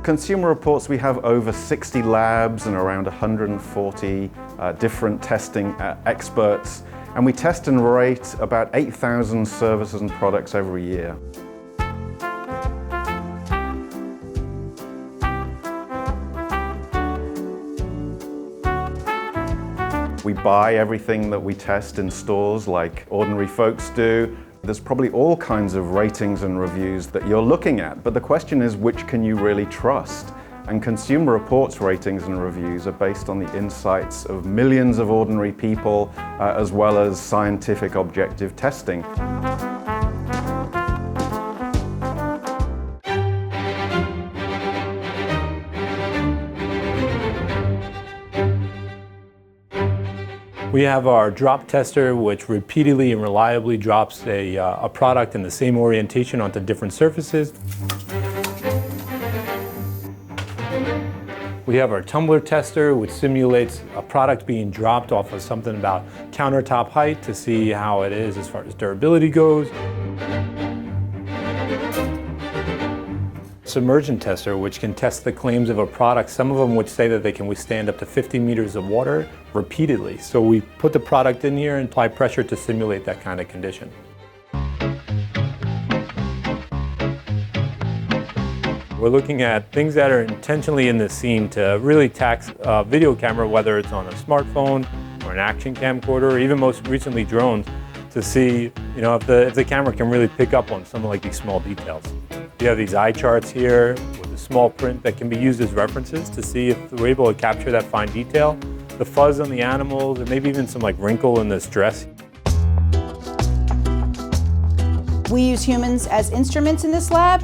Consumer Reports, we have over 60 labs and around 140 different testing experts, and we test and rate about 8,000 services and products every year. We buy everything that we test in stores like ordinary folks do. There's probably all kinds of ratings and reviews that you're looking at, but the question is, which can you really trust? And Consumer Reports ratings and reviews are based on the insights of millions of ordinary people, as well as scientific objective testing. We have our drop tester, which repeatedly and reliably drops a product in the same orientation onto different surfaces. We have our tumbler tester, which simulates a product being dropped off of something about countertop height to see how it is as far as durability goes. Submersion tester, which can test the claims of a product, some of them which say that they can withstand up to 50 meters of water repeatedly. So we put the product in here and apply pressure to simulate that kind of condition. We're looking at things that are intentionally in the scene to really tax a video camera, whether it's on a smartphone or an action camcorder, or even most recently drones, to see, if the camera can really pick up on some of these small details. You have these eye charts here with a small print that can be used as references to see if we're able to capture that fine detail, the fuzz on the animals, or maybe even some wrinkle in this dress. We use humans as instruments in this lab.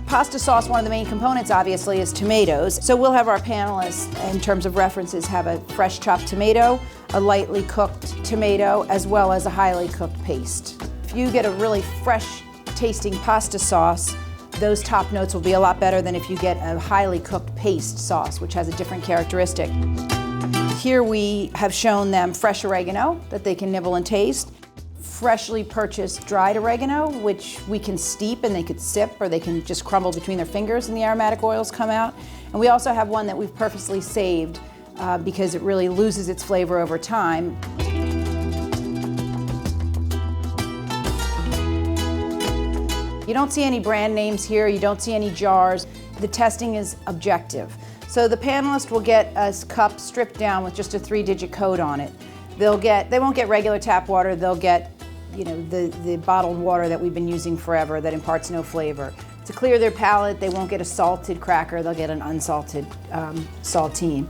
Pasta sauce, one of the main components obviously is tomatoes. So we'll have our panelists, in terms of references, have a fresh chopped tomato, a lightly cooked tomato, as well as a highly cooked paste. If you get a really fresh tasting pasta sauce, those top notes will be a lot better than if you get a highly cooked paste sauce, which has a different characteristic. Here we have shown them fresh oregano that they can nibble and taste. Freshly purchased dried oregano, which we can steep and they could sip, or they can just crumble between their fingers and the aromatic oils come out. And we also have one that we've purposely saved because it really loses its flavor over time. You don't see any brand names here, you don't see any jars. The testing is objective. So the panelist will get a cup stripped down with just a 3-digit code on it. They won't get regular tap water, they'll get the bottled water that we've been using forever that imparts no flavor. To clear their palate, they won't get a salted cracker, they'll get an unsalted saltine.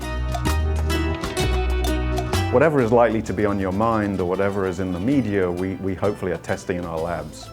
Whatever is likely to be on your mind or whatever is in the media, we hopefully are testing in our labs.